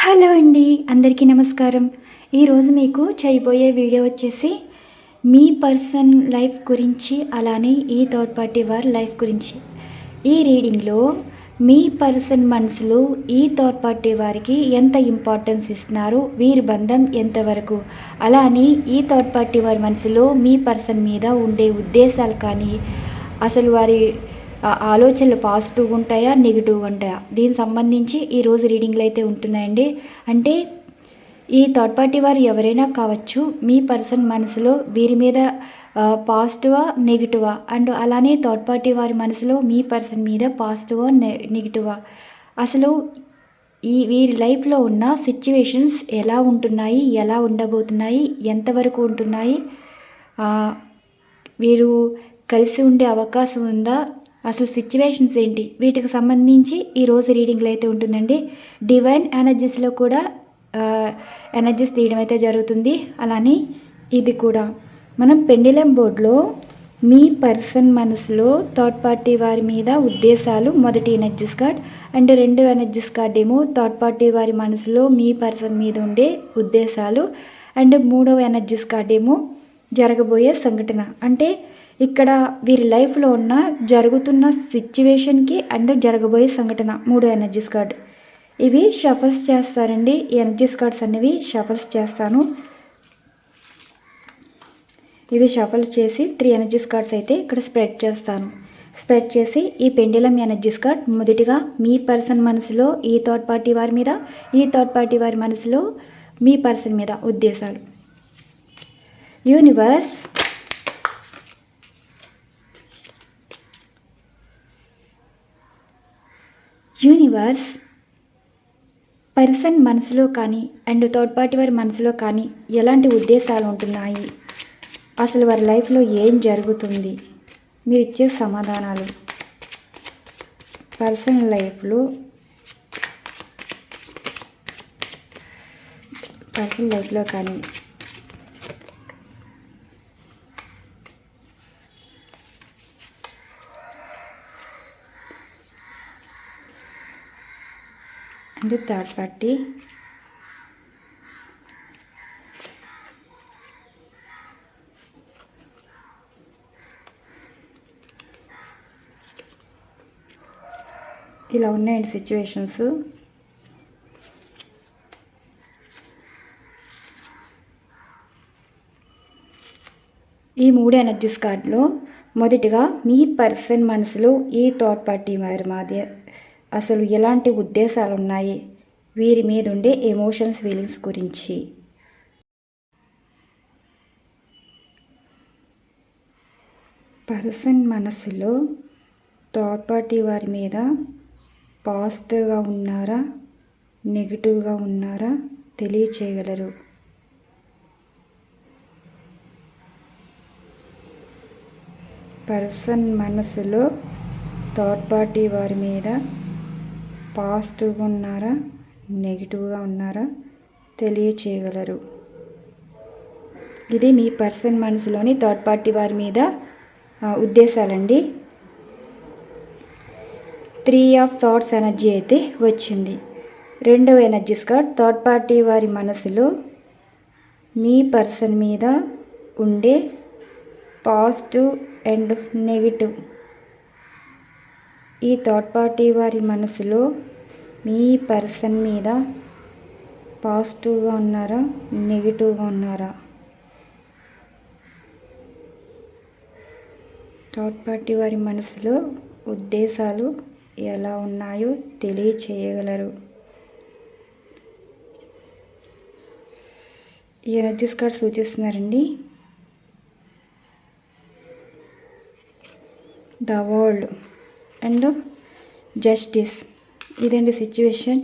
Hello అండి, అందరికీ నమస్కారం. ఈరోజు మీకు చేయబోయే వీడియో వచ్చేసి మీ పర్సన్ లైఫ్ గురించి, అలానే ఈ థర్డ్ పార్టీ వారి లైఫ్ గురించి. ఈ రీడింగ్లో మీ పర్సన్ మనసులో ఈ థర్డ్ పార్టీ వారికి ఎంత ఇంపార్టెన్స్ ఇస్తున్నారు, వీరి బంధం ఎంతవరకు, అలానే ఈ థర్డ్ పార్టీ వారి మనసులో మీ పర్సన్ మీద ఉండే ఉద్దేశాలు కానీ, అసలు వారి ఆలోచనలు పాజిటివ్గా ఉంటాయా, నెగిటివ్గా ఉంటాయా, దీనికి సంబంధించి ఈరోజు రీడింగ్లు అయితే ఉంటున్నాయండి. అంటే ఈ థర్డ్ పార్టీ వారు ఎవరైనా కావచ్చు, మీ పర్సన్ మనసులో వీరి మీద పాజిటివా నెగిటివా, అండ్ అలానే థర్డ్ పార్టీ వారి మనసులో మీ పర్సన్ మీద పాజిటివా నెగిటివా, అసలు వీరి లైఫ్లో ఉన్న సిచ్యువేషన్స్ ఎలా ఉంటున్నాయి, ఎలా ఉండబోతున్నాయి, ఎంతవరకు ఉంటున్నాయి, వీరు కలిసి ఉండే అవకాశం ఉందా, అసలు సిచ్యువేషన్స్ ఏంటి, వీటికి సంబంధించి ఈరోజు రీడింగ్లో అయితే ఉంటుందండి. డివైన్ ఎనర్జీస్లో కూడా ఎనర్జీస్ తీయడం అయితే జరుగుతుంది. అలానే ఇది కూడా మనం పెండిలం బోర్డులో మీ పర్సన్ మనసులో థర్డ్ పార్టీ వారి మీద ఉద్దేశాలు, మొదటి ఎనర్జీస్ కార్డ్, అండ్ రెండు ఎనర్జీస్ కార్డ్ ఏమో థర్డ్ పార్టీ వారి మనసులో మీ పర్సన్ మీద ఉండే ఉద్దేశాలు, అండ్ మూడవ ఎనర్జీస్ కార్డ్ ఏమో జరగబోయే సంఘటన. అంటే ఇక్కడ వీరి లైఫ్లో ఉన్న జరుగుతున్న సిచ్యువేషన్కి అండ్ జరగబోయే సంఘటన, మూడు ఎనర్జీస్ కార్డ్. ఇవి షఫల్స్ చేస్తారండి. ఈ ఎనర్జీస్ కార్డ్స్ అనేవి షఫల్స్ చేస్తాను. ఇవి షఫల్ చేసి 3 ఎనర్జీస్ కార్డ్స్ అయితే ఇక్కడ స్ప్రెడ్ చేస్తాను. స్ప్రెడ్ చేసి ఈ పెండిలం ఎనర్జీస్ కార్డ్ మొదటిగా మీ పర్సన్ మనసులో ఈ థర్డ్ పార్టీ వారి మీద, ఈ థర్డ్ పార్టీ వారి మనసులో మీ పర్సన్ మీద ఉద్దేశాలు. యూనివర్స్ పర్సన్ మనసులో కానీ అండ్ థర్డ్ పార్టీ వారి మనసులో కానీ ఎలాంటి ఉద్దేశాలు ఉంటున్నాయి, అసలు వారి లైఫ్లో ఏం జరుగుతుంది, మీరు ఇచ్చే సమాధానాలు. పర్సన్ లైఫ్లో కానీ అండ్ థర్డ్ పార్టీ ఇలా ఉన్నాయండి సిచ్యువేషన్స్. ఈ మూడు ఎనర్జీస్ కార్డులో మొదటిగా మీ పర్సన్ మనసులో ఈ థర్డ్ పార్టీ వారి మధ్య అసలు ఎలాంటి ఉద్దేశాలు ఉన్నాయి, వీరి మీద ఉండే ఎమోషన్స్, ఫీలింగ్స్ గురించి. పర్సన్ మనసులో థర్డ్ పార్టీ వారి మీద పాజిటివ్గా ఉన్నారా, నెగిటివ్గా ఉన్నారా తెలియచేయగలరు. పర్సన్ మనసులో థర్డ్ పార్టీ వారి మీద పాజిటివ్గా ఉన్నారా, నెగిటివ్గా ఉన్నారా తెలియచేయగలరు. ఇది మీ పర్సన్ మనసులోని థర్డ్ పార్టీ వారి మీద ఉద్దేశాలండి. 3 ఆఫ్ సార్డ్స్ ఎనర్జీ అయితే వచ్చింది. రెండవ ఎనర్జీస్ కార్డ్ థర్డ్ పార్టీ వారి మనసులో మీ పర్సన్ మీద ఉండే పాజిటివ్ అండ్ నెగిటివ్. ఈ థర్డ్ పార్టీ వారి మనసులో మీ పర్సన్ మీద పాజిటివ్గా ఉన్నారా, నెగిటివ్గా ఉన్నారా, థర్డ్ పార్టీ వారి మనసులో ఉద్దేశాలు ఎలా ఉన్నాయో తెలియచేయగలరు. ఈ ఎనర్జీస్ కార్డ్ సూచిస్తున్నారండి. The world and justice. ఇదండి సిచ్యువేషన్.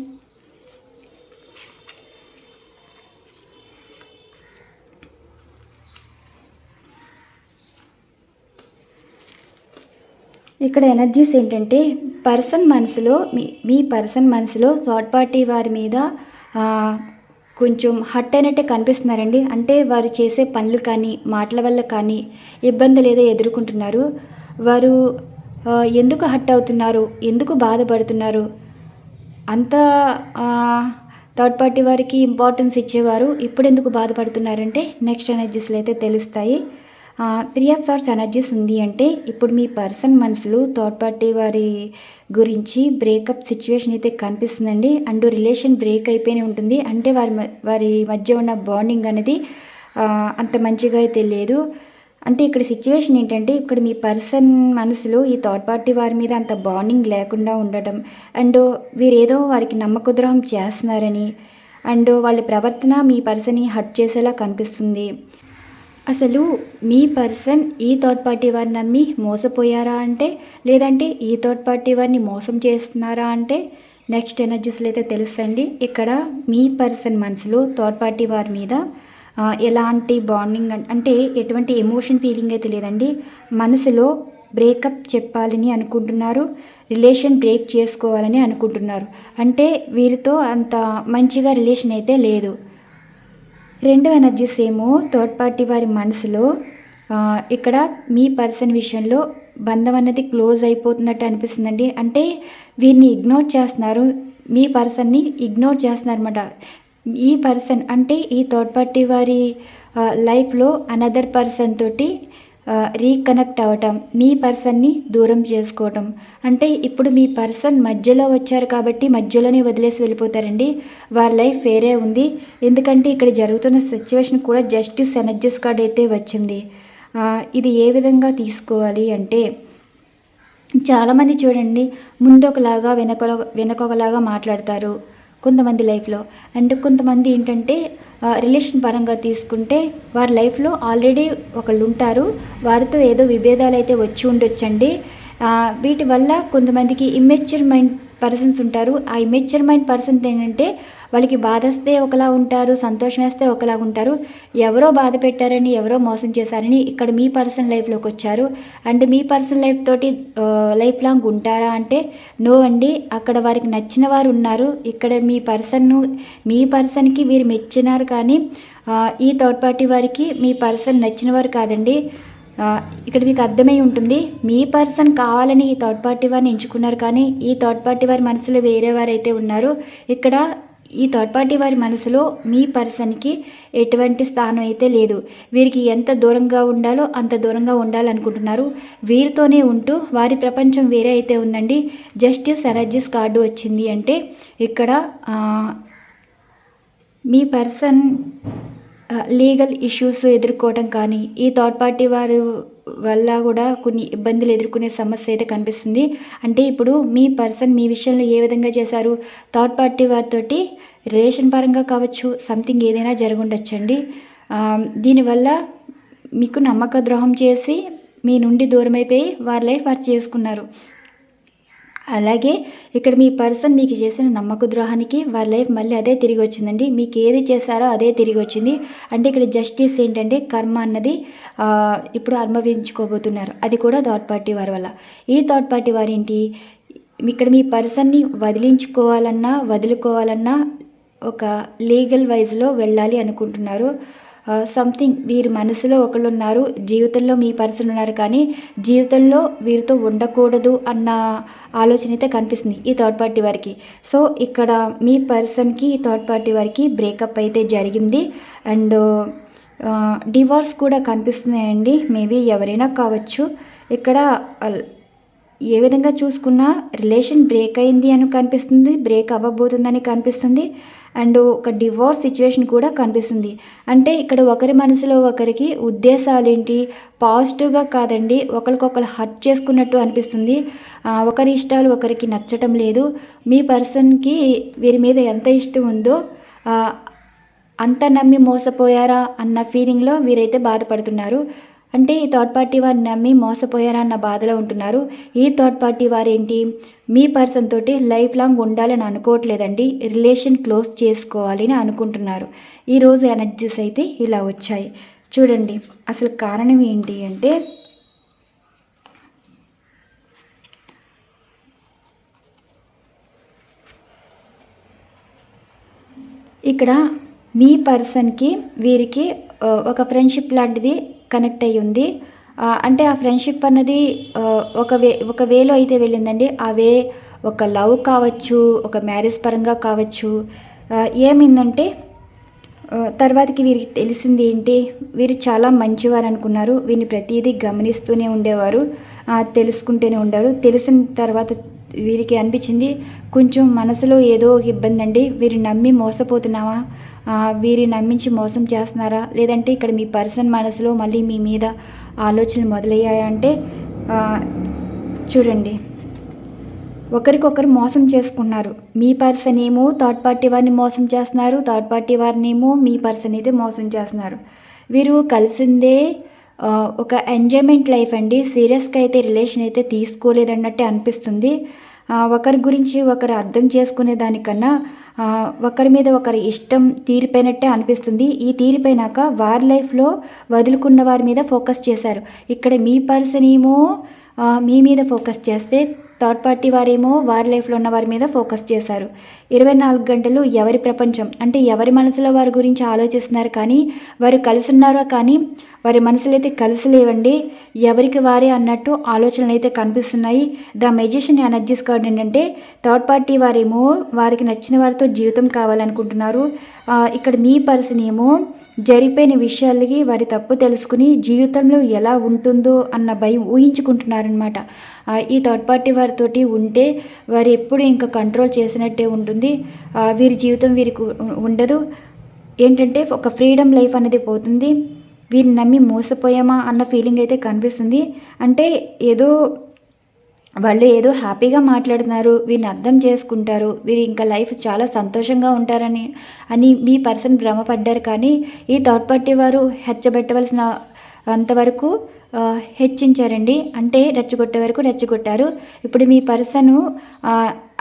ఇక్కడ ఎనర్జీస్ ఏంటంటే పర్సన్ మనసులో మీ పర్సన్ మనసులో థర్డ్ పార్టీ వారి మీద కొంచెం హర్ట్ అయినట్టే కనిపిస్తున్నారండి. అంటే వారు చేసే పనులు కానీ, మాటల వల్ల కానీ ఇబ్బందులు ఏదో ఎదుర్కొంటున్నారు. వారు ఎందుకు హర్ట్ అవుతున్నారు, ఎందుకు బాధపడుతున్నారు, అంత థర్డ్ పార్టీ వారికి ఇంపార్టెన్స్ ఇచ్చేవారు ఇప్పుడు ఎందుకు బాధపడుతున్నారంటే నెక్స్ట్ ఎనర్జీస్లో అయితే తెలుస్తాయి. 3 ఆఫ్ సార్ట్స్ ఎనర్జీస్ ఉంది అంటే ఇప్పుడు మీ పర్సన్ మనసులో థర్డ్ పార్టీ వారి గురించి బ్రేకప్ సిచ్యువేషన్ అయితే కనిపిస్తుందండి. అండ్ రిలేషన్ బ్రేక్ అయిపోయినే ఉంటుంది. అంటే వారి మధ్య ఉన్న బాండింగ్ అనేది అంత మంచిగా అయితే లేదు. అంటే ఇక్కడ సిచ్యువేషన్ ఏంటంటే ఇక్కడ మీ పర్సన్ మనసులో ఈ థర్డ్ పార్టీ వారి మీద అంత బాండింగ్ లేకుండా ఉండటం, అండ్ వీరేదో వారికి నమ్మక ద్రోహం చేస్తున్నారని, అండ్ వాళ్ళ ప్రవర్తన మీ పర్సన్ని హర్ట్ చేసేలా కనిపిస్తుంది. అసలు మీ పర్సన్ ఈ థర్డ్ పార్టీ వారిని నమ్మి మోసపోయారా అంటే, లేదంటే ఈ థర్డ్ పార్టీ వారిని మోసం చేస్తున్నారా అంటే నెక్స్ట్ ఎనర్జీస్లో అయితే తెలుసండి. ఇక్కడ మీ పర్సన్ మనసులో థర్డ్ పార్టీ వారి మీద ఎలాంటి బాండింగ్ అంటే ఎటువంటి ఎమోషన్ ఫీలింగ్ అయితే లేదండి. మనసులో బ్రేకప్ చెప్పాలని అనుకుంటున్నారు, రిలేషన్ బ్రేక్ చేసుకోవాలని అనుకుంటున్నారు. అంటే వీరితో అంత మంచిగా రిలేషన్ అయితే లేదు. రెండో ఎనర్జీస్ ఏమో థర్డ్ పార్టీ వారి మనసులో ఇక్కడ మీ పర్సన్ విషయంలో బంధం అన్నది క్లోజ్ అయిపోతున్నట్టు అనిపిస్తుందండి. అంటే వీరిని ఇగ్నోర్ చేస్తున్నారు, మీ పర్సన్ని ఇగ్నోర్ చేస్తున్నారు అన్నమాట. ఈ పర్సన్ అంటే ఈ థర్డ్ పార్టీ వారి లైఫ్లో అనదర్ పర్సన్ తోటి రీకనెక్ట్ అవ్వటం, మీ పర్సన్ని దూరం చేసుకోవటం. అంటే ఇప్పుడు మీ పర్సన్ మధ్యలో వచ్చారు కాబట్టి మధ్యలోనే వదిలేసి వెళ్ళిపోతారండి. వారి లైఫ్ వేరే ఉంది. ఎందుకంటే ఇక్కడ జరుగుతున్న సిచ్యువేషన్ కూడా జస్టిస్ ఎనర్జీస్ కార్డ్ అయితే వచ్చింది. ఇది ఏ విధంగా తీసుకోవాలి అంటే చాలామంది చూడండి ముందు ఒకలాగా వెనకొకలాగా మాట్లాడతారు కొంతమంది లైఫ్లో. అండ్ కొంతమంది ఏంటంటే రిలేషన్ పరంగా తీసుకుంటే వారి లైఫ్లో ఆల్రెడీ ఒకళ్ళు ఉంటారు, వారితో ఏదో విభేదాలు అయితే వచ్చి ఉండొచ్చండి. వీటి వల్ల కొంతమందికి ఇమ్మెచ్యూర్ మైండ్ పర్సన్స్ ఉంటారు. ఆ ఇమ్మెచ్యూర్ మైండ్ పర్సన్స్ ఏంటంటే వాళ్ళకి బాధ వస్తే ఒకలా ఉంటారు, సంతోషం వేస్తే ఒకలాగా ఉంటారు. ఎవరో బాధ పెట్టారని, ఎవరో మోసం చేశారని ఇక్కడ మీ పర్సన్ లైఫ్లోకి వచ్చారు. అండ్ మీ పర్సన్ లైఫ్ తోటి లైఫ్ లాంగ్ ఉంటారా అంటే నో అండి. అక్కడ వారికి నచ్చిన వారు ఉన్నారు. ఇక్కడ మీ పర్సన్కి వీరు మెచ్చినారు, కానీ ఈ థర్డ్ పార్టీ వారికి మీ పర్సన్ నచ్చిన వారు కాదండి. ఇక్కడ మీకు అర్థమై ఉంటుంది, మీ పర్సన్ కావాలని ఈ థర్డ్ పార్టీ వారిని ఎంచుకున్నారు, కానీ ఈ థర్డ్ పార్టీ వారి మనసులో వేరే వారైతే ఉన్నారు. ఇక్కడ ఈ థర్డ్ పార్టీ వారి మనసులో మీ పర్సన్కి ఎటువంటి స్థానం అయితే లేదు. వీరికి ఎంత దూరంగా ఉండాలో అంత దూరంగా ఉండాలనుకుంటున్నారు. వీరితోనే ఉంటూ వారి ప్రపంచం వేరే అయితే ఉందండి. జస్టిస్ ఎనర్జీస్ కార్డు వచ్చింది అంటే ఇక్కడ మీ పర్సన్ లీగల్ ఇష్యూస్ ఎదుర్కోవటం కానీ ఈ థర్డ్ పార్టీ వారి వల్ల కూడా కొన్ని ఇబ్బందులు ఎదుర్కొనే సమస్య అయితే కనిపిస్తుంది. అంటే ఇప్పుడు మీ పర్సన్ మీ విషయంలో ఏ విధంగా చేశారు, థర్డ్ పార్టీ వారితోటి రిలేషన్ పరంగా కావచ్చు, సంథింగ్ ఏదైనా జరుగుండొచ్చండి. దీనివల్ల మీకు నమ్మక ద్రోహం చేసి మీ నుండి దూరం అయిపోయి వారి లైఫ్ వారు చేసుకున్నారు. అలాగే ఇక్కడ మీ పర్సన్ మీకు చేసిన నమ్మక ద్రోహానికి వారి లైఫ్ మళ్ళీ అదే తిరిగి వచ్చిందండి. మీకు ఏది చేశారో అదే తిరిగి వచ్చింది. అంటే ఇక్కడ జస్టిస్ ఏంటంటే కర్మ అన్నది ఇప్పుడు అనుభవించుకోబోతున్నారు. అది కూడా థర్డ్ పార్టీ వారి వల్ల. ఈ థర్డ్ పార్టీ వారు ఏంటి, ఇక్కడ మీ పర్సన్ని వదులుకోవాలన్నా ఒక లీగల్ వైజ్లో వెళ్ళాలి అనుకుంటున్నారు. సంథింగ్ వీరి మనసులో ఒకళ్ళు ఉన్నారు, జీవితంలో మీ పర్సన్ ఉన్నారు, కానీ జీవితంలో వీరితో ఉండకూడదు అన్న ఆలోచన అయితే కనిపిస్తుంది ఈ థర్డ్ పార్టీ వారికి. సో ఇక్కడ మీ పర్సన్కి ఈ థర్డ్ పార్టీ వారికి బ్రేకప్ అయితే జరిగింది. అండ్ డివోర్స్ కూడా కనిపిస్తున్నాయండి. మేబీ ఎవరైనా కావచ్చు. ఇక్కడ ఏ విధంగా చూసుకున్నా రిలేషన్ బ్రేక్ అయింది అని కనిపిస్తుంది, బ్రేక్ అవ్వబోతుందని కనిపిస్తుంది. అండ్ ఒక డివోర్స్ సిచ్యువేషన్ కూడా కనిపిస్తుంది. అంటే ఇక్కడ ఒకరి మనసులో ఒకరికి ఉద్దేశాలు ఏంటి, పాజిటివ్గా కాదండి, ఒకరికొకరు హర్ట్ చేసుకున్నట్టు అనిపిస్తుంది. ఒకరి ఇష్టాలు ఒకరికి నచ్చటం లేదు. మీ పర్సన్కి వీరి మీద ఎంత ఇష్టం ఉందో అంత నమ్మి మోసపోయారా అన్న ఫీలింగ్లో వీరైతే బాధపడుతున్నారు. అంటే ఈ థర్డ్ పార్టీ వారిని నమ్మి మోసపోయారా అన్న బాధలో ఉంటున్నారు. ఈ థర్డ్ పార్టీ వారు ఏంటి, మీ పర్సన్ తోటి లైఫ్ లాంగ్ ఉండాలని అనుకోవట్లేదండి, రిలేషన్ క్లోజ్ చేసుకోవాలని అనుకుంటున్నారు. ఈరోజు ఎనర్జీస్ అయితే ఇలా వచ్చాయి. చూడండి అసలు కారణం ఏంటి అంటే ఇక్కడ మీ పర్సన్కి వీరికి ఒక ఫ్రెండ్షిప్ లాంటిది కనెక్ట్ అయ్యి ఉంది. అంటే ఆ ఫ్రెండ్షిప్ అన్నది ఒక వేలో అయితే వెళ్ళిందండి. ఆ వే ఒక లవ్ కావచ్చు, ఒక మ్యారేజ్ పరంగా కావచ్చు, ఏమైందంటే తర్వాతకి వీరికి తెలిసింది ఏంటి, వీరు చాలా మంచివారు అనుకున్నారు. వీరిని ప్రతిదీ గమనిస్తూనే ఉండేవారు, తెలుసుకుంటూనే ఉండేవారు. తెలిసిన తర్వాత వీరికి అనిపించింది కొంచెం మనసులో ఏదో ఒక ఇబ్బంది అండి. వీరు నమ్మి మోసపోతున్నావా, వీరి నమ్మించి మోసం చేస్తున్నారా, లేదంటే ఇక్కడ మీ పర్సన్ మనసులో మళ్ళీ మీ మీద ఆలోచనలు మొదలయ్యాయా అంటే చూడండి, ఒకరికొకరు మోసం చేసుకున్నారు. మీ పర్సన్ ఏమో థర్డ్ పార్టీ వారిని మోసం చేస్తున్నారు, థర్డ్ పార్టీ వారినేమో మీ పర్సన్ అయితే మోసం చేస్తున్నారు. వీరు కలిసిందే ఒక ఎంజాయ్మెంట్ లైఫ్ అండి. సీరియస్గా అయితే రిలేషన్ అయితే తీసుకోలేదన్నట్టే అనిపిస్తుంది. ఒకరి గురించి ఒకరు అర్థం చేసుకునే దానికన్నా ఒకరి మీద ఒకరి ఇష్టం తీరిపోయినట్టే అనిపిస్తుంది. ఈ తీరిపోయినాక వారి లైఫ్లో వదులుకున్న వారి మీద ఫోకస్ చేశారు. ఇక్కడ మీ పర్సన్ ఏమో మీ మీద ఫోకస్ చేస్తే థర్డ్ పార్టీ వారేమో వారి లైఫ్లో ఉన్న వారి మీద ఫోకస్ చేశారు. 24 గంటలు ఎవరి ప్రపంచం అంటే ఎవరి మనసులో వారి గురించి ఆలోచిస్తున్నారు, కానీ వారు కలిసి ఉన్నారో కానీ వారి మనసులు అయితే కలిసి లేవండి. ఎవరికి వారే అన్నట్టు ఆలోచనలు అయితే కనిపిస్తున్నాయి. ద మెజిషియన్ ఎనర్జీస్ కార్డ్ ఏంటంటే థర్డ్ పార్టీ వారేమో వారికి నచ్చిన వారితో జీవితం కావాలనుకుంటున్నారు. ఇక్కడ మీ పర్సన్ ఏమో జరిగిపోయిన విషయాలకి వారి తప్పు తెలుసుకుని జీవితంలో ఎలా ఉంటుందో అన్న భయం ఊహించుకుంటున్నారనమాట. ఈ థర్డ్ పార్టీ వారితోటి ఉంటే వారు ఎప్పుడు ఇంకా కంట్రోల్ చేసినట్టే ఉంటుంది. వీరి జీవితం వీరికి ఉండదు. ఏంటంటే ఒక ఫ్రీడమ్ లైఫ్ అనేది పోతుంది. వీరిని నమ్మి మోసపోయామా అన్న ఫీలింగ్ అయితే కనిపిస్తుంది. అంటే వాళ్ళు ఏదో హ్యాపీగా మాట్లాడుతున్నారు, వీరిని అర్థం చేసుకుంటారు, వీరు ఇంకా లైఫ్ చాలా సంతోషంగా ఉంటారని మీ పర్సన్ భ్రమపడ్డారు. కానీ ఈ థర్డ్ పార్టీ వారు హెచ్చబెట్టవలసిన అంతవరకు హెచ్చించారండి. అంటే రెచ్చగొట్టే వరకు రెచ్చగొట్టారు. ఇప్పుడు మీ పర్సను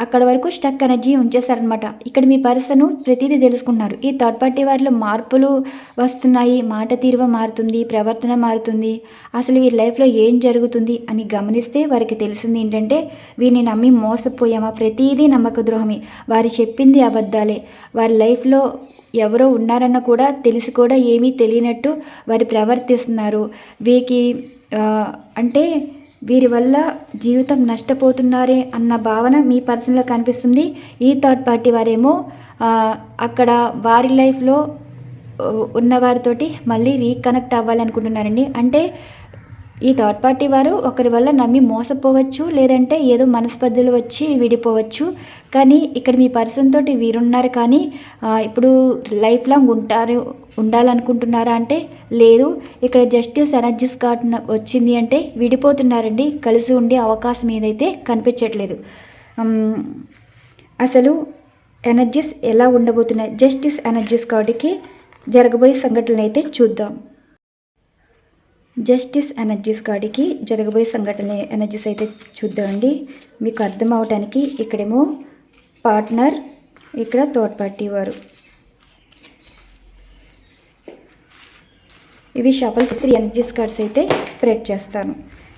అక్కడ వరకు స్టక్ ఎనర్జీ ఉంచేశారనమాట. ఇక్కడ మీ పర్సను ప్రతిదీ తెలుసుకున్నారు. ఈ థర్డ్ పార్టీ వారిలో మార్పులు వస్తున్నాయి, మాట తీరువ మారుతుంది, ప్రవర్తన మారుతుంది. అసలు వీరి లైఫ్లో ఏం జరుగుతుంది అని గమనిస్తే వారికి తెలిసింది ఏంటంటే వీరిని నమ్మి మోసపోయామా, ప్రతిదీ నమ్మక ద్రోహమే, వారు చెప్పింది అబద్ధాలే, వారి లైఫ్లో ఎవరో ఉన్నారన్న కూడా తెలిసి కూడా ఏమీ తెలియనట్టు వారు ప్రవర్తిస్తున్నారు. వీరికి అంటే వీరి వల్ల జీవితం నష్టపోతున్నారే అన్న భావన మీ పర్సన్లో కనిపిస్తుంది. ఈ థర్డ్ పార్టీ వారేమో అక్కడ వారి లైఫ్లో ఉన్నవారితోటి మళ్ళీ రీకనెక్ట్ అవ్వాలనుకుంటున్నారండి. అంటే ఈ థర్డ్ పార్టీ వారు ఒకరి వల్ల నమ్మి మోసపోవచ్చు, లేదంటే ఏదో మనస్పర్ధలు వచ్చి విడిపోవచ్చు. కానీ ఇక్కడ మీ పర్సన్ తోటి వీరున్నారు, కానీ ఇప్పుడు లైఫ్ లాంగ్ ఉండాలనుకుంటున్నారా అంటే లేదు. ఇక్కడ జస్టిస్ ఎనర్జీస్ కార్డ్ వచ్చింది అంటే విడిపోతున్నారండి. కలిసి ఉండే అవకాశం ఏదైతే కనిపించట్లేదు. అసలు ఎనర్జీస్ ఎలా ఉండబోతున్నాయి, జస్టిస్ ఎనర్జీస్ కార్డుకి జరగబోయే సంఘటనలు అయితే చూద్దాం. జస్టిస్ ఎనర్జీస్ కార్డుకి జరగబోయే సంఘటన ఎనర్జీస్ అయితే చూద్దామండి. మీకు అర్థం అవటానికి ఇక్కడేమో పార్ట్నర్, ఇక్కడ థర్డ్ పార్టీ వారు. ఇవి షఫల్ 3 ఎనర్జీస్ కార్డ్స్ అయితే స్ప్రెడ్ చేస్తాను.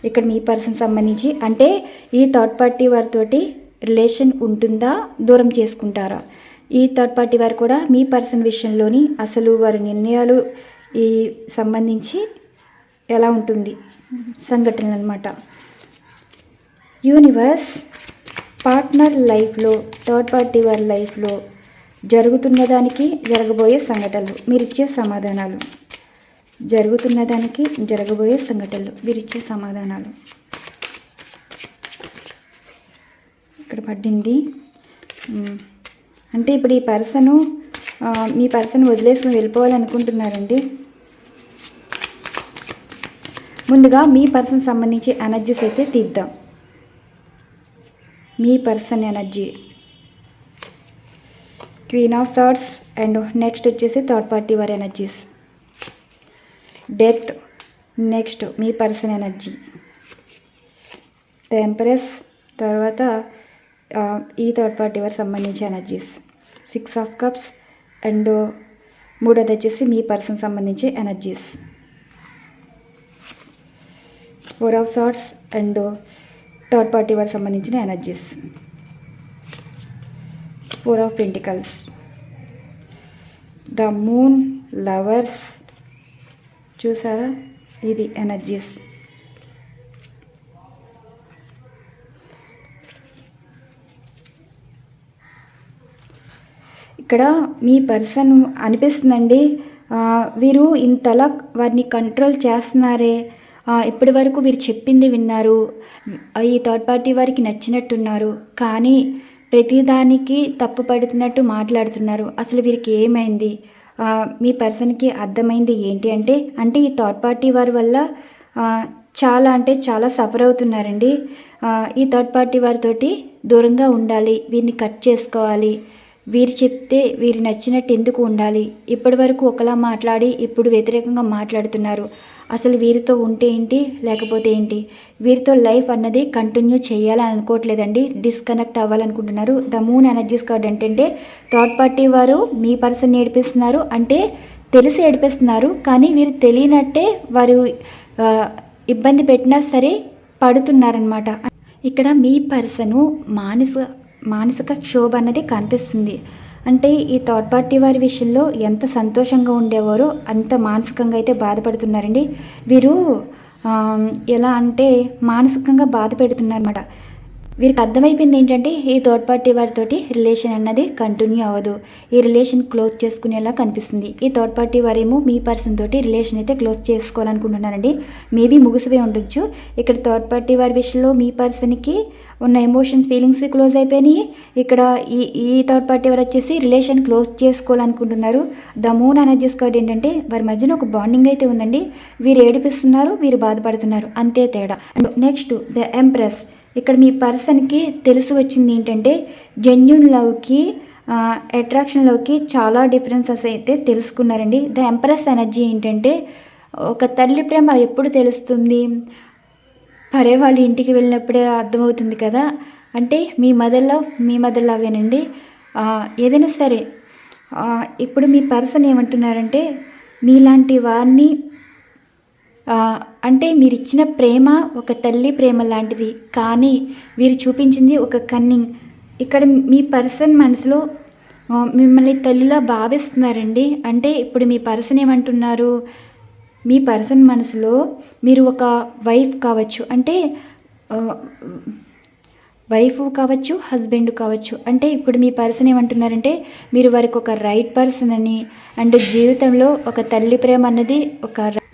ఇక్కడ మీ పర్సన్ సంబంధించి అంటే ఈ థర్డ్ పార్టీ వారితోటి రిలేషన్ ఉంటుందా, దూరం చేసుకుంటారా, ఈ థర్డ్ పార్టీ వారు కూడా మీ పర్సన్ విషయంలోని అసలు వారి నిర్ణయాలు ఈ సంబంధించి ఎలా ఉంటుంది సంఘటనలు అనమాట. యూనివర్స్ పార్ట్నర్ లైఫ్లో థర్డ్ పార్టీ వారి లైఫ్లో జరుగుతున్న దానికి జరగబోయే సంఘటనలు మీరిచ్చే సమాధానాలు. జరుగుతున్న దానికి జరగబోయే సంఘటనలు వీరిచ్చే సమాధానాలు. ఇక్కడ పడింది. అంటే ఇప్పుడు ఈ పర్సను మీ పర్సన్ వదిలేసుకుని వెళ్ళిపోవాలనుకుంటున్నారండి. ముందుగా మీ పర్సన్ సంబంధించి ఎనర్జీస్ అయితే తీద్దాం. మీ person energy queen of swords and next వచ్చేసి థర్డ్ పార్టీ వారి ఎనర్జీస్, డెత్, నెక్స్ట్ మీ పర్సన్ ఎనర్జీ, ద ఎంప్రెస్, తర్వాత ఈ థర్డ్ పార్టీ వారికి సంబంధించి ఎనర్జీస్, 6 ఆఫ్ కప్స్ అండ్ మూడోది వచ్చేసి మీ పర్సన్ సంబంధించి energies, 4 of swords and third party వారికి సంబంధించిన energies, 4 of pentacles, the moon, lovers. చూసారా, ఇది ఎనర్జీస్. ఇక్కడ మీ పర్సన్ అనిపిస్తుందండి, వీరు ఇంతలా వారిని కంట్రోల్ చేస్తున్నారే, ఇప్పటి వరకు వీరు చెప్పింది విన్నారు, ఈ థర్డ్ పార్టీ వారికి నచ్చినట్టున్నారు, కానీ ప్రతిదానికి తప్పు పడుతున్నట్టు మాట్లాడుతున్నారు. అసలు వీరికి ఏమైంది? మీ పర్సన్కి అర్థమైంది ఏంటి అంటే ఈ థర్డ్ పార్టీ వారి వల్ల చాలా అంటే చాలా సఫర్ అవుతున్నారండి. ఈ థర్డ్ పార్టీ వారితోటి దూరంగా ఉండాలి, వీరిని కట్ చేసుకోవాలి, వీరు చెప్తే వీరు నచ్చినట్టు ఎందుకు ఉండాలి, ఇప్పటి వరకు ఒకలా మాట్లాడి ఇప్పుడు వ్యతిరేకంగా మాట్లాడుతున్నారు, అసలు వీరితో ఉంటే ఏంటి లేకపోతే ఏంటి, వీరితో లైఫ్ అన్నది కంటిన్యూ చేయాలని అనుకోవట్లేదండి, డిస్కనెక్ట్ అవ్వాలనుకుంటున్నారు. ద మూన్ ఎనర్జీస్ కార్డ్ ఏంటంటే థర్డ్ పార్టీ వారు మీ పర్సన్ ఏడిపిస్తున్నారు, అంటే తెలిసి ఏడిపిస్తున్నారు, కానీ వీరు తెలియనట్టే వారు ఇబ్బంది పెట్టినా సరే పడుతున్నారనమాట. ఇక్కడ మీ పర్సను మానసిక క్షోభ అన్నది కనిపిస్తుంది. అంటే ఈ థర్డ్ పార్టీ వారి విషయంలో ఎంత సంతోషంగా ఉండేవారో అంత మానసికంగా అయితే బాధపడుతున్నారండి. వీరు ఎలా అంటే మానసికంగా బాధ పెడుతున్నారన్నమాట. వీరికి అర్థమైపోయింది ఏంటంటే ఈ థర్డ్ పార్టీ వారితోటి రిలేషన్ అన్నది కంటిన్యూ అవ్వదు, ఈ రిలేషన్ క్లోజ్ చేసుకునేలా కనిపిస్తుంది. ఈ థర్డ్ పార్టీ వారేమో మీ పర్సన్ తోటి రిలేషన్ అయితే క్లోజ్ చేసుకోవాలనుకుంటున్నారండి. మేబీ ముగిసిపోయి ఉండొచ్చు. ఇక్కడ థర్డ్ పార్టీ వారి విషయంలో మీ పర్సన్కి ఉన్న ఎమోషన్స్ ఫీలింగ్స్ క్లోజ్ అయిపోయినాయి. ఇక్కడ ఈ థర్డ్ పార్టీ వారు వచ్చేసి రిలేషన్ క్లోజ్ చేసుకోవాలనుకుంటున్నారు. ద మూన్ ఎనర్జీస్ కార్డ్ ఏంటంటే వారి మధ్యన ఒక బాండింగ్ అయితే ఉందండి. వీరు ఏడిపిస్తున్నారు, వీరు బాధపడుతున్నారు, అంతే తేడా. And next the empress. ఇక్కడ మీ పర్సన్కి తెలిసి వచ్చింది ఏంటంటే జెన్యూన్ లవ్కి అట్రాక్షన్ లవ్కి చాలా డిఫరెన్సెస్ అయితే తెలుసుకున్నారండి. ద ఎంప్రెస్ ఎనర్జీ ఏంటంటే ఒక తల్లి ప్రేమ ఎప్పుడు తెలుస్తుంది, పరే వాళ్ళ ఇంటికి వెళ్ళినప్పుడే అర్థమవుతుంది కదా. అంటే మీ మదర్ లవ్వేనండి. ఏదైనా సరే ఇప్పుడు మీ పర్సన్ ఏమంటున్నారంటే మీలాంటి వారిని అంటే మీరు ఇచ్చిన ప్రేమ ఒక తల్లి ప్రేమ లాంటిది, కానీ వీరు చూపించింది ఒక కన్నింగ్. ఇక్కడ మీ పర్సన్ మనసులో మిమ్మల్ని తల్లిలా భావిస్తున్నారండి. అంటే ఇప్పుడు మీ పర్సన్ ఏమంటున్నారు, మీ పర్సన్ మనసులో మీరు ఒక వైఫ్ కావచ్చు, అంటే వైఫ్ కావచ్చు, హస్బెండ్ కావచ్చు. అంటే ఇప్పుడు మీ పర్సన్ ఏమంటున్నారంటే మీరు వారికి ఒక రైట్ పర్సన్ అని, అండ్ జీవితంలో ఒక తల్లి ప్రేమ అన్నది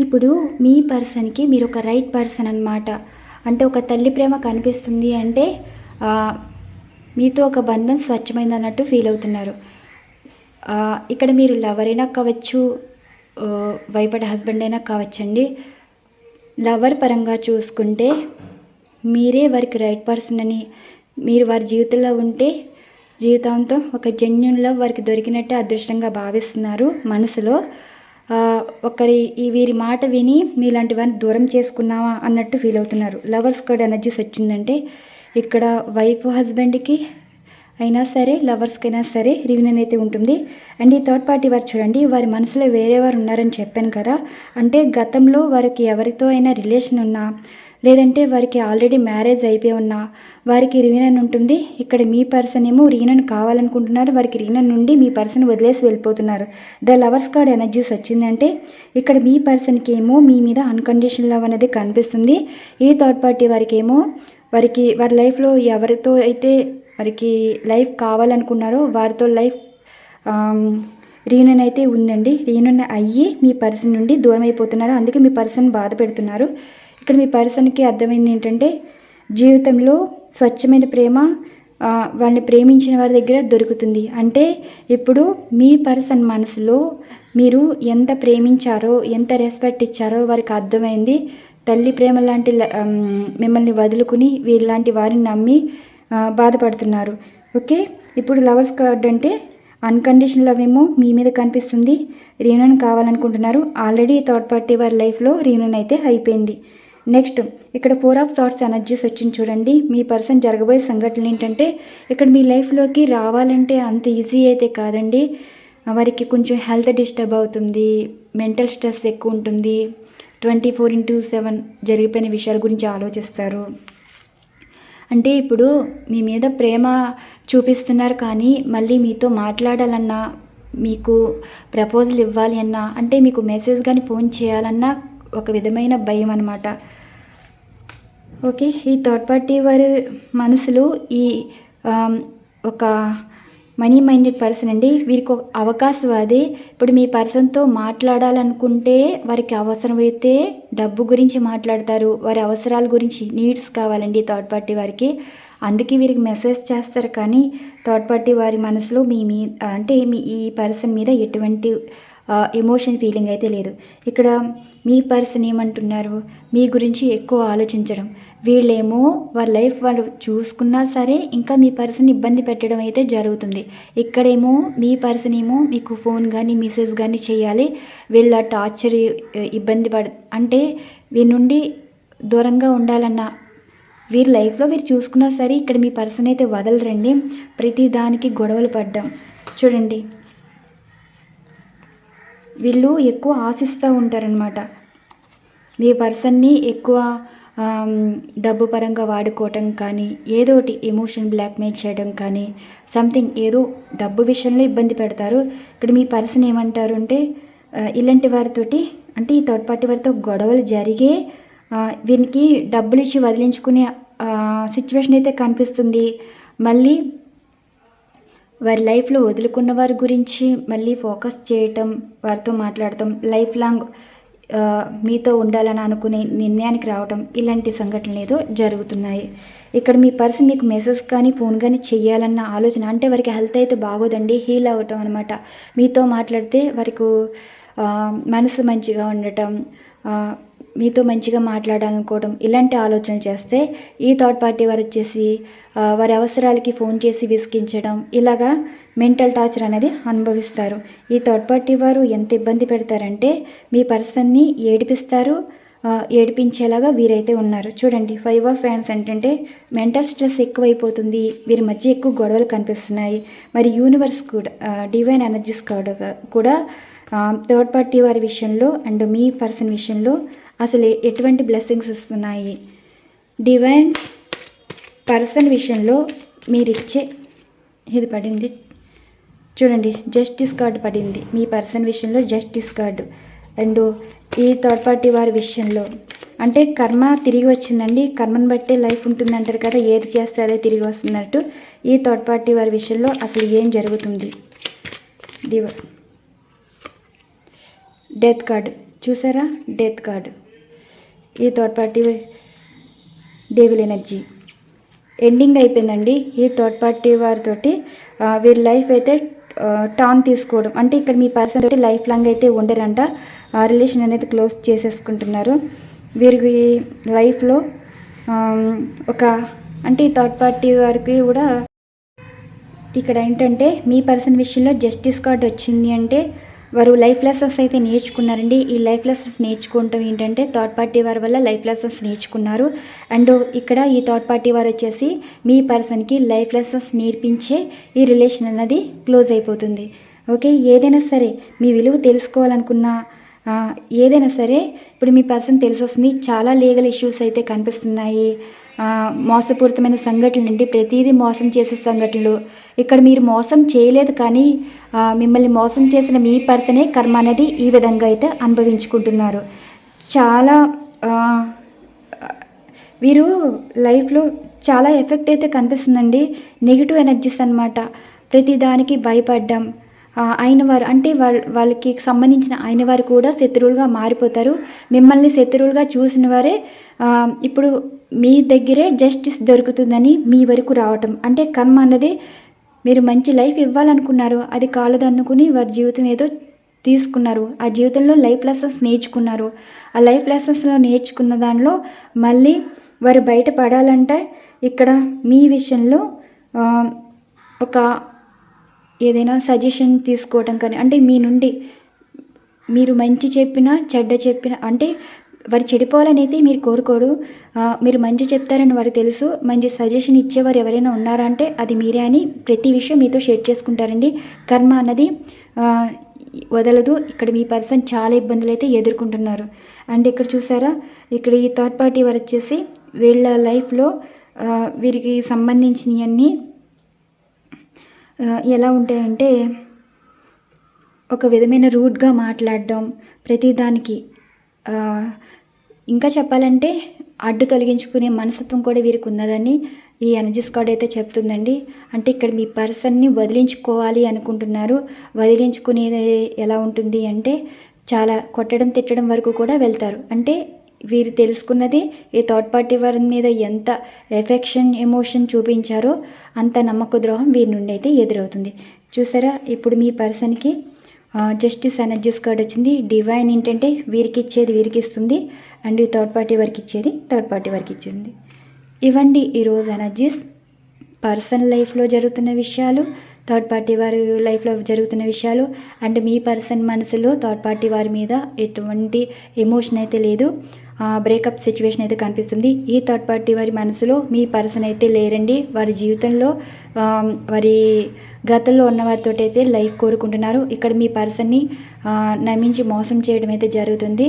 ఇప్పుడు మీ పర్సన్కి మీరు ఒక రైట్ పర్సన్ అన్నమాట. అంటే ఒక తల్లి ప్రేమ కనిపిస్తుంది, అంటే మీతో ఒక బంధం స్వచ్ఛమైంది అన్నట్టు ఫీల్ అవుతున్నారు. ఇక్కడ మీరు లవర్ అయినా కావచ్చు, వైఫ్ అండ్ హస్బెండ్ అయినా కావచ్చండి. లవర్ పరంగా చూసుకుంటే మీరే వారికి రైట్ పర్సన్ అని, మీరు వారి జీవితంలో ఉంటే జీవితాంతం ఒక జెన్యూన్ లవ్ వారికి దొరికినట్టే అదృష్టంగా భావిస్తున్నారు మనసులో. వీరి మాట విని మీలాంటి వారిని దూరం చేసుకున్నావా అన్నట్టు ఫీల్ అవుతున్నారు. లవర్స్ కార్డ్ ఎనర్జీస్ వచ్చిందంటే ఇక్కడ వైఫ్ హస్బెండ్కి అయినా సరే లవర్స్కైనా సరే రీయూనియన్ అయితే ఉంటుంది. అండ్ ఈ థర్డ్ పార్టీ వారు చూడండి, వారి మనసులో వేరే వారు ఉన్నారని చెప్పాను కదా. అంటే గతంలో వారికి ఎవరితో అయినా రిలేషన్ ఉన్నా, లేదంటే వారికి ఆల్రెడీ మ్యారేజ్ అయిపోయి ఉన్నా వారికి రీయూనియన్ ఉంటుంది. ఇక్కడ మీ పర్సన్ ఏమో రీయూనియన్ కావాలనుకుంటున్నారు, వారికి రీయూనియన్ నుండి మీ పర్సన్ వదిలేసి వెళ్ళిపోతున్నారు. ద లవర్స్ కార్డ్ ఎనర్జీస్ వచ్చిందంటే ఇక్కడ మీ పర్సన్కి ఏమో మీ మీద అన్కండిషనల్ లవ్ అనేది కనిపిస్తుంది. ఈ థర్డ్ పార్టీ వారికి ఏమో వారి లైఫ్లో ఎవరితో అయితే వారికి లైఫ్ కావాలనుకున్నారో వారితో లైఫ్ రీయూనియన్ అయితే ఉందండి. రీయూనియన్ అయ్యి మీ పర్సన్ నుండి దూరం అయిపోతున్నారు, అందుకే మీ పర్సన్ బాధ పెడుతున్నారు. ఇక్కడ మీ పర్సన్కి అర్థమైంది ఏంటంటే జీవితంలో స్వచ్ఛమైన ప్రేమ వాళ్ళని ప్రేమించిన వారి దగ్గర దొరుకుతుంది. అంటే ఇప్పుడు మీ పర్సన్ మనసులో మీరు ఎంత ప్రేమించారో, ఎంత రెస్పెక్ట్ ఇచ్చారో వారికి అర్థమైంది. తల్లి ప్రేమ లాంటి మిమ్మల్ని వదులుకుని వీళ్ళలాంటి వారిని నమ్మి బాధపడుతున్నారు. ఓకే, ఇప్పుడు లవర్స్ కార్డ్ అంటే అన్కండిషనల్ లవ్ ఏమో మీ మీద కనిపిస్తుంది, రీయూనియన్ కావాలనుకుంటున్నారు. ఆల్రెడీ థర్డ్ పార్టీ వారి లైఫ్లో రీయూనియన్ అయితే అయిపోయింది. నెక్స్ట్ ఇక్కడ 4 ఆఫ్ సార్ట్స్ ఎనర్జీస్ వచ్చింది చూడండి. మీ పర్సన్ జరగబోయే సంఘటనలు ఏంటంటే ఇక్కడ మీ లైఫ్లోకి రావాలంటే అంత ఈజీ అయితే కాదండి. వారికి కొంచెం హెల్త్ డిస్టర్బ్ అవుతుంది, మెంటల్ స్ట్రెస్ ఎక్కువ ఉంటుంది, 24/7 జరిగిపోయిన విషయాల గురించి ఆలోచిస్తారు. అంటే ఇప్పుడు మీ మీద ప్రేమ చూపిస్తున్నారు, కానీ మళ్ళీ మీతో మాట్లాడాలన్నా, మీకు ప్రపోజల్ ఇవ్వాలి అన్నా, అంటే మీకు మెసేజ్ కానీ ఫోన్ చేయాలన్నా ఒక విధమైన భయం అన్నమాట. ఓకే, ఈ థర్డ్ పార్టీ వారి మనసులో ఒక మనీ మైండెడ్ పర్సన్ అండి. వీరికి ఒక అవకాశవాది. ఇప్పుడు మీ పర్సన్తో మాట్లాడాలనుకుంటే వారికి అవసరమైతే డబ్బు గురించి మాట్లాడతారు, వారి అవసరాల గురించి, నీడ్స్ కావాలండి థర్డ్ పార్టీ వారికి. అందుకే వీరికి మెసేజ్ చేస్తారు. కానీ థర్డ్ పార్టీ వారి మనసులో మీ ఈ పర్సన్ మీద ఎటువంటి ఎమోషన్ ఫీలింగ్ అయితే లేదు. ఇక్కడ మీ పర్సన్ ఏమంటున్నారు, మీ గురించి ఎక్కువ ఆలోచించడం. వీళ్ళేమో వాళ్ళ లైఫ్ వాళ్ళు చూసుకున్నా సరే ఇంకా మీ పర్సన్ ఇబ్బంది పెట్టడం అయితే జరుగుతుంది. ఇక్కడేమో మీ పర్సన్ ఏమో మీకు ఫోన్ కానీ మెసేజ్ కానీ చేయాలి. వీళ్ళ టార్చర్ ఇబ్బంది అంటే వీరి నుండి దూరంగా ఉండాలన్న వీరి లైఫ్లో వీరు చూసుకున్నా సరే ఇక్కడ మీ పర్సన్ అయితే వదలరండి. ప్రతి దానికి గొడవలు పడ్డం చూడండి. వీళ్ళు ఎక్కువ ఆశిస్తూ ఉంటారనమాట. మీ పర్సన్ని ఎక్కువ డబ్బు పరంగా వాడుకోవటం కానీ, ఏదోటి ఎమోషన్ బ్లాక్మెయిల్ చేయడం కానీ, సంథింగ్ ఏదో డబ్బు విషయంలో ఇబ్బంది పెడతారు. ఇక్కడ మీ పర్సన్ ఏమంటారు అంటే ఇలాంటి వారితోటి అంటే ఈ థర్డ్ పార్టీ వారితో గొడవలు జరిగే వీరికి డబ్బులు ఇచ్చి వదిలించుకునే సిచ్యువేషన్ అయితే కనిపిస్తుంది. మళ్ళీ వారి లైఫ్లో వదులుకున్న వారి గురించి మళ్ళీ ఫోకస్ చేయటం, వారితో మాట్లాడటం, లైఫ్ లాంగ్ మీతో ఉండాలని అనుకునే నిర్ణయానికి రావటం, ఇలాంటి సంఘటనలు ఏదో జరుగుతున్నాయి. ఇక్కడ మీ పర్సన్ మీకు మెసేజ్ కానీ ఫోన్ కానీ చెయ్యాలన్న ఆలోచన, అంటే వారికి హెల్త్ అయితే బాగోదండి, హీల్ అవ్వటం అనమాట. మీతో మాట్లాడితే వారికి మనసు మంచిగా ఉండటం, మీతో మంచిగా మాట్లాడాలనుకోవడం, ఇలాంటి ఆలోచనలు చేస్తే ఈ థర్డ్ పార్టీ వారు వచ్చేసి వారి అవసరాలకి ఫోన్ చేసి విసిగించడం, ఇలాగా మెంటల్ టార్చర్ అనేది అనుభవిస్తారు. ఈ థర్డ్ పార్టీ వారు ఎంత ఇబ్బంది పెడతారంటే మీ పర్సన్ని ఏడిపిస్తారు. ఏడిపించేలాగా వీరైతే ఉన్నారు. చూడండి 5 ఆఫ్ హ్యాండ్స్ ఏంటంటే మెంటల్ స్ట్రెస్ ఎక్కువైపోతుంది. వీరి మధ్య ఎక్కువ గొడవలు కనిపిస్తున్నాయి. మరి యూనివర్స్ కూడా డివైన్ ఎనర్జీస్ కూడా థర్డ్ పార్టీ వారి విషయంలో అండ్ మీ పర్సన్ విషయంలో అసలు ఎటువంటి బ్లెస్సింగ్స్ ఇస్తున్నాయి. డివైన్ పర్సన్ విషయంలో మీరిచ్చే ఇది పడింది చూడండి, జస్టిస్ కార్డు పడింది. మీ పర్సన్ విషయంలో జస్టిస్ కార్డు. అండ్ ఈ థర్డ్ పార్టీ వారి విషయంలో అంటే కర్మ తిరిగి వచ్చిందండి. కర్మను బట్టే లైఫ్ ఉంటుందంటారు కదా, ఏది చేస్తే అదే తిరిగి వస్తున్నట్టు ఈ థర్డ్ పార్టీ వారి విషయంలో అసలు ఏం జరుగుతుంది. డెత్ కార్డు చూసారా, డెత్ కార్డు. ఈ third party devil energy ending అయిపోయిందండి. ఈ థర్డ్ పార్టీ వారితోటి వీరి లైఫ్ అయితే టర్న్ తీసుకోవడం, అంటే ఇక్కడ మీ పర్సన్ తోటి లైఫ్ లాంగ్ అయితే ఉండరంట. రిలేషన్ అనేది క్లోజ్ చేసేసుకుంటున్నారు. వీరికి లైఫ్లో అంటే ఈ థర్డ్ పార్టీ వారికి కూడా ఇక్కడ ఏంటంటే మీ పర్సన్ విషయంలో జస్టిస్ కార్డ్ వచ్చింది అంటే వారు లైఫ్ లెసన్స్ అయితే నేర్చుకున్నారండి. ఈ లైఫ్ లెసన్స్ నేర్చుకోవటం ఏంటంటే థర్డ్ పార్టీ వారి వల్ల లైఫ్ లెసన్స్ నేర్చుకున్నారు. అండ్ ఇక్కడ ఈ థర్డ్ పార్టీ వారు వచ్చేసి మీ పర్సన్కి లైఫ్ లెసన్స్ నేర్పించే ఈ రిలేషన్ అన్నది క్లోజ్ అయిపోతుంది. ఓకే, ఏదైనా సరే మీ విలువ తెలుసుకోవాలనుకున్నా ఏదైనా సరే ఇప్పుడు మీ పర్సన్ తెలిసి వస్తుంది. చాలా లీగల్ ఇష్యూస్ అయితే కనిపిస్తున్నాయి. మోసపూరితమైన సంఘటనలు అండి, ప్రతిదీ మోసం చేసే సంఘటనలు. ఇక్కడ మీరు మోసం చేయలేదు కానీ మిమ్మల్ని మోసం చేసిన మీ పర్సనే కర్మ అనేది ఈ విధంగా అయితే అనుభవించుకుంటున్నారు. చాలా వీరు లైఫ్లో చాలా ఎఫెక్ట్ అయితే కనిపిస్తుందండి. నెగిటివ్ ఎనర్జీస్ అన్నమాట. ప్రతిదానికి భయపడ్డం, అయిన వారు అంటే వాళ్ళకి సంబంధించిన అయిన వారు కూడా శత్రువులుగా మారిపోతారు. మిమ్మల్ని శత్రువులుగా చూసిన వారే ఇప్పుడు మీ దగ్గరే జస్టిస్ దొరుకుతుందని మీ వరకు రావటం, అంటే కర్మ అన్నది మీరు మంచి లైఫ్ ఇవ్వాలనుకున్నారు, అది కాలదనుకుని వారి జీవితం ఏదో తీసుకున్నారు. ఆ జీవితంలో లైఫ్ లెసన్స్ నేర్చుకున్నారు. ఆ లైఫ్ లెసన్స్లో నేర్చుకున్న దానిలో మళ్ళీ వారు బయటపడాలంటే ఇక్కడ మీ విషయంలో ఒక ఏదైనా సజెషన్ తీసుకోవటం కానీ, అంటే మీ నుండి మీరు మంచి చెప్పినా చెడ్డ చెప్పినా, అంటే వారు చెడిపోవాలనేది మీరు కోరుకోరు. మీరు మంచి చెప్తారని వారికి తెలుసు. మంచి సజెషన్ ఇచ్చేవారు ఎవరైనా ఉన్నారా అంటే అది మీరే అని ప్రతి విషయం మీతో షేర్ చేసుకుంటారండి. కర్మ అన్నది వదలదు. ఇక్కడ మీ పర్సన్ చాలా ఇబ్బందులు అయితే ఎదుర్కొంటున్నారు. అండ్ ఇక్కడ చూసారా, ఇక్కడ ఈ థర్డ్ పార్టీ వారు వచ్చేసి వీళ్ళ లైఫ్లో వీరికి సంబంధించినవన్నీ ఎలా ఉంటాయంటే ఒక విధమైన రూడ్గా మాట్లాడడం ప్రతిదానికి. ఇంకా చెప్పాలంటే అడ్డు కలిగించుకునే మనస్తత్వం కూడా వీరికి ఉన్నదని ఈ ఎనర్జీస్ కార్డ్ అయితే చెప్తుందండి. అంటే ఇక్కడ మీ పర్సన్ని వదిలించుకోవాలి అనుకుంటున్నారు. వదిలించుకునేది ఎలా ఉంటుంది అంటే చాలా కొట్టడం తిట్టడం వరకు కూడా వెళ్తారు. అంటే వీరు తెలుసుకున్నది ఈ థర్డ్ పార్టీ వారి మీద ఎంత ఎఫెక్షన్ ఎమోషన్ చూపించారో అంత నమ్మక ద్రోహం వీరి నుండి అయితే ఎదురవుతుంది. చూసారా, ఇప్పుడు మీ పర్సన్కి జస్టిస్ ఎనర్జీస్ కార్డ్ వచ్చింది. డివైన్ ఏంటంటే వీరికి ఇచ్చేది వీరికి ఇస్తుంది, అండ్ ఈ థర్డ్ పార్టీ వారికి ఇచ్చేది థర్డ్ పార్టీ వారికి ఇచ్చింది. ఇవ్వండి ఈరోజు ఎనర్జీస్. పర్సన్ లైఫ్లో జరుగుతున్న విషయాలు, థర్డ్ పార్టీ వారి లైఫ్లో జరుగుతున్న విషయాలు, అండ్ మీ పర్సన్ మనసులో థర్డ్ పార్టీ వారి మీద ఎటువంటి ఎమోషన్ అయితే లేదు. బ్రేకప్ సిచ్యువేషన్ అయితే కనిపిస్తుంది. ఈ థర్డ్ పార్టీ వారి మనసులో మీ పర్సన్ అయితే లేరండి. వారి జీవితంలో వారి గతంలో ఉన్న వారితో అయితే లైఫ్ కోరుకుంటున్నారు. ఇక్కడ మీ పర్సన్ని నమ్మించి మోసం చేయడం అయితే జరుగుతుంది.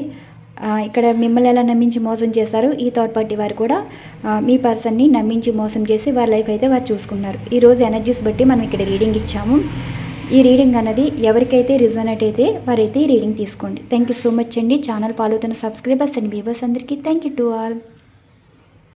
ఇక్కడ మిమ్మల్ని ఎలా నమ్మించి మోసం చేశారు, ఈ థర్డ్ పార్టీ వారు కూడా మీ పర్సన్ని నమ్మించి మోసం చేసి వారి లైఫ్ అయితే వారు చూసుకున్నారు. ఈరోజు ఎనర్జీస్ బట్టి మనం ఇక్కడ రీడింగ్ ఇచ్చాము. ఈ రీడింగ్ అన్నది ఎవరికైతే రిజనేట్ అయితే వారైతే ఈ రీడింగ్ తీసుకోండి. థ్యాంక్ యూ సో మచ్ అండి. ఛానల్ ఫాలో అవుతున్న సబ్స్క్రైబర్స్ అండ్ వ్యూవర్స్ అందరికీ థ్యాంక్ యూ టు ఆల్.